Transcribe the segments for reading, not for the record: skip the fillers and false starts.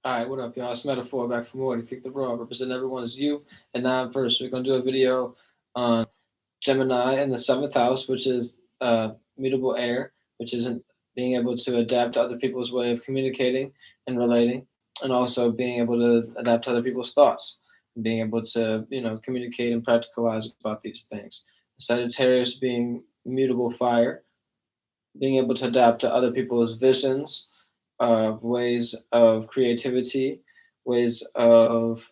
All right, what up, y'all? It's Metaphor back for more to kick the raw. Represent everyone's you and nine first. We're gonna do a video on Gemini in the seventh house, which is mutable air, which isn't being able to adapt to other people's way of communicating and relating, and also being able to adapt to other people's thoughts, and being able to communicate and practicalize about these things. Sagittarius being mutable fire, being able to adapt to other people's visions of ways of creativity, ways of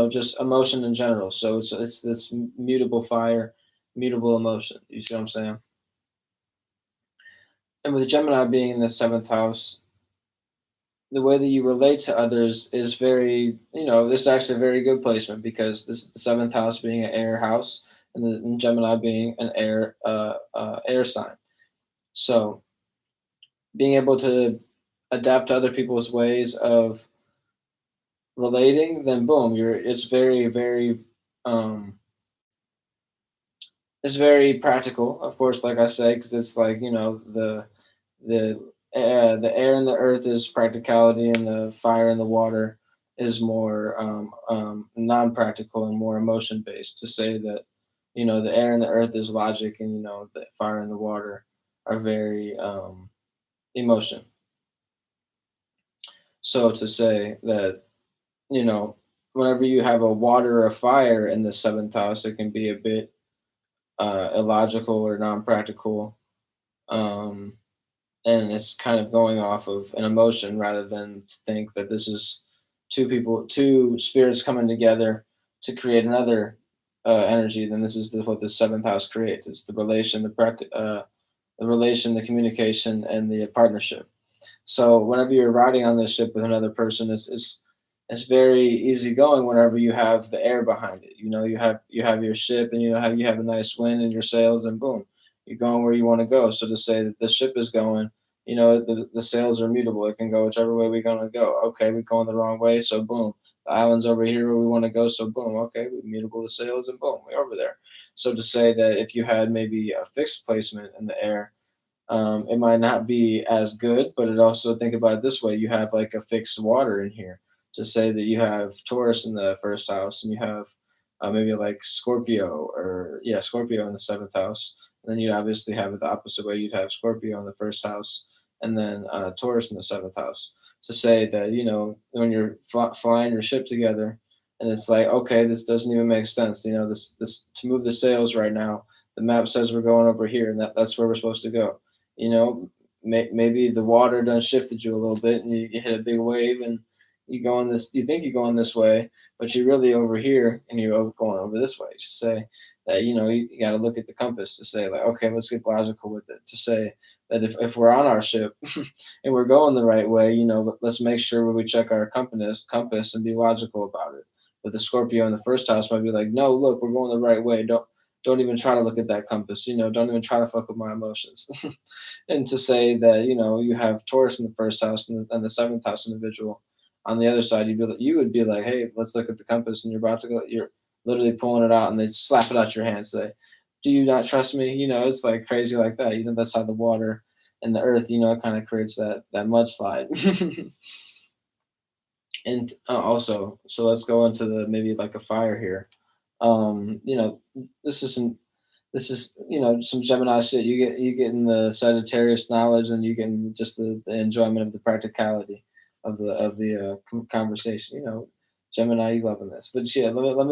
just emotion in general. So it's this mutable fire, mutable emotion. You see what I'm saying? And with Gemini being in the seventh house, the way that you relate to others is very, this is actually a very good placement because this is the seventh house being an air house, and Gemini being an air sign. So being able to adapt to other people's ways of relating, then boom, it's very, very um it's very practical, of course, like I say, because it's like, the the air and the earth is practicality, and the fire and the water is more non-practical and more emotion based. To say that the air and the earth is logic, and the fire and the water are very emotion. So to say that, you know, whenever you have a water or a fire in the seventh house, it can be a bit illogical or non-practical, um, and it's kind of going off of an emotion rather than to think that this is two spirits coming together to create another energy. Then this is what the seventh house creates. It's the relation, the relation, the communication, and the partnership. So whenever you're riding on this ship with another person, it's very easy going whenever you have the air behind it. You have your ship, and you have a nice wind in your sails, and boom, you're going where you want to go. So to say that the ship is going, the sails are mutable. It can go whichever way we're gonna go. Okay, we're going the wrong way, so boom. The island's over here where we want to go, so boom. Okay, we mutable the sails, and boom, we're over there. So to say that if you had maybe a fixed placement in the air, it might not be as good, but it also, think about it this way: you have like a fixed water in here. To say that you have Taurus in the first house, and you have maybe like Scorpio, or yeah, Scorpio in the seventh house. And then you'd obviously have it the opposite way. You'd have Scorpio in the first house, and then Taurus in the seventh house. To say that, when you're flying your ship together, and it's like, okay, this doesn't even make sense. This to move the sails right now. The map says we're going over here, and that's where we're supposed to go. You know, maybe the water done shifted you a little bit, and you hit a big wave, and you think you're going this way, but you're really over here, and you're going over this way. Just say that, you got to look at the compass to say, like, okay, let's get logical with it. To say that if we're on our ship and we're going the right way, let's make sure we check our compass and be logical about it. But the Scorpio in the first house might be like, no, look, we're going the right way. Don't even try to look at that compass. Don't even try to fuck with my emotions. And to say that, you have Taurus in the first house, and the seventh house individual on the other side, you would be like, hey, let's look at the compass, and you're about to go. You're literally pulling it out, and they slap it out your hand. Say, do you not trust me? It's like crazy like that. That's how the water and the earth, it kind of creates that mudslide. And also, so let's go into the maybe like the fire here. Um, you know, this is some some Gemini shit. You get in the Sagittarius knowledge, and you get in just the enjoyment of the practicality of the conversation. Gemini, you loving this. But yeah, let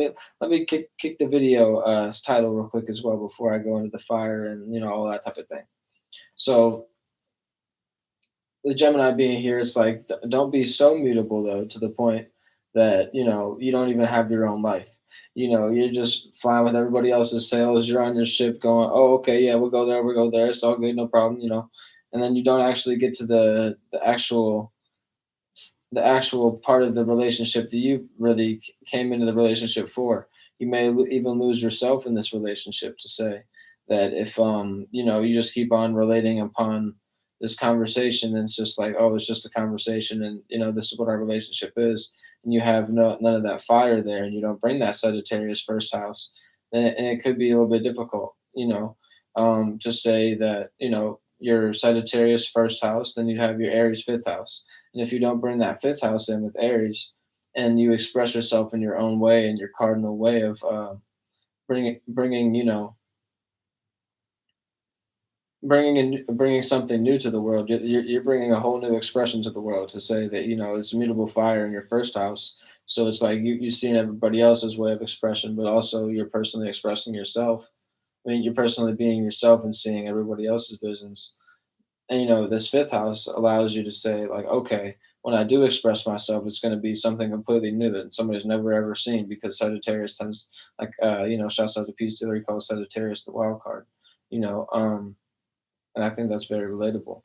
me kick the video title real quick as well before I go into the fire and all that type of thing. So the Gemini being here, it's like, don't be so mutable though, to the point that you don't even have your own life. You're just flying with everybody else's sails. You're on your ship going, oh, okay, yeah, we'll go there. It's all good, no problem. And then you don't actually get to the actual part of the relationship that you really came into the relationship for. You may even lose yourself in this relationship. To say that if you just keep on relating upon this conversation, and it's just like, oh, it's just a conversation, and this is what our relationship is, and you have none of that fire there, and you don't bring that Sagittarius first house, then it could be a little bit difficult. To say that your Sagittarius first house, then you have your Aries fifth house. And if you don't bring that fifth house in with Aries, and you express yourself in your own way, in your cardinal way of bringing bringing something new to the world. You're bringing a whole new expression to the world to say that it's mutable fire in your first house. So it's like you've seen everybody else's way of expression, but also you're personally expressing yourself. I mean, you're personally being yourself and seeing everybody else's visions. And this fifth house allows you to say like, okay, when I do express myself, it's going to be something completely new that somebody's never ever seen, because Sagittarius tends, like, shouts out to Peace Dealer, he calls Sagittarius the wild card. You know, and I think that's very relatable.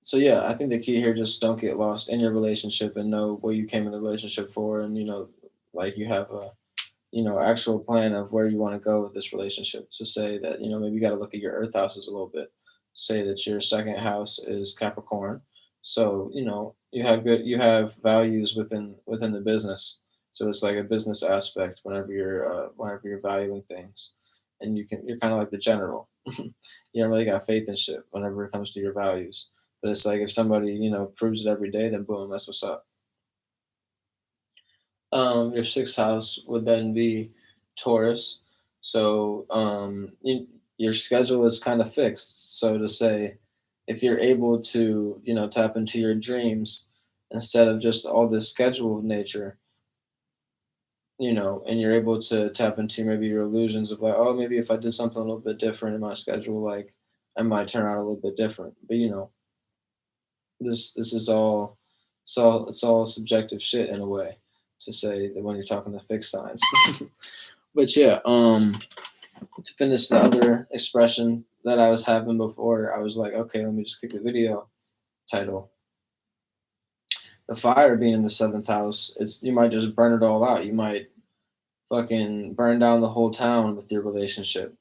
So yeah, I think the key here, just don't get lost in your relationship and know what you came in the relationship for, and like you have a actual plan of where you want to go with this relationship. So say that maybe you got to look at your Earth houses a little bit. Say that your second house is Capricorn, so you have values within the business. So it's like a business aspect whenever you're valuing things, and you're kind of like the general. You don't really got faith and shit whenever it comes to your values. But it's like if somebody proves it every day, then boom, that's what's up. Your sixth house would then be Taurus. So your schedule is kind of fixed. So to say, if you're able to, tap into your dreams instead of just all this scheduled nature, and you're able to tap into maybe your illusions of like, oh, maybe if I did something a little bit different in my schedule, like I might turn out a little bit different. But this is all it's all subjective shit in a way, to say that when you're talking to fixed signs. But yeah, to finish the other expression that I was having before, I was like, okay, let me just click the video title. The fire being in the seventh house, it's you might just burn it all out. You might fucking burn down the whole town with your relationship,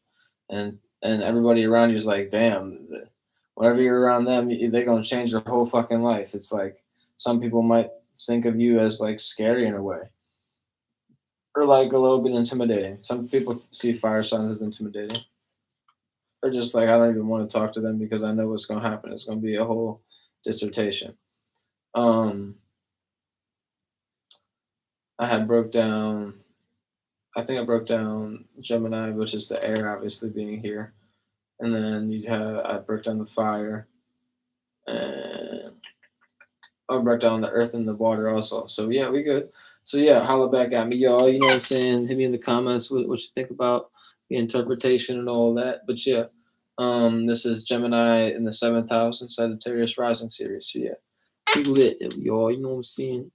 and everybody around you is like, damn, whenever you're around them, they're gonna change your whole fucking life. It's like some people might think of you as like scary in a way, or like a little bit intimidating. Some people see fire signs as intimidating, or just like I don't even want to talk to them because I know what's gonna happen. It's gonna be a whole dissertation. Um, I had broke down. I think I broke down Gemini, which is the air, obviously being here, and then you have I broke down the fire, and I broke down the earth and the water also. So yeah, we good. So yeah, holla back at me, y'all. You know what I'm saying? Hit me in the comments what you think about the interpretation and all that. But yeah, this is Gemini in the seventh house and Sagittarius rising series. So yeah, we lit, y'all. You know what I'm saying?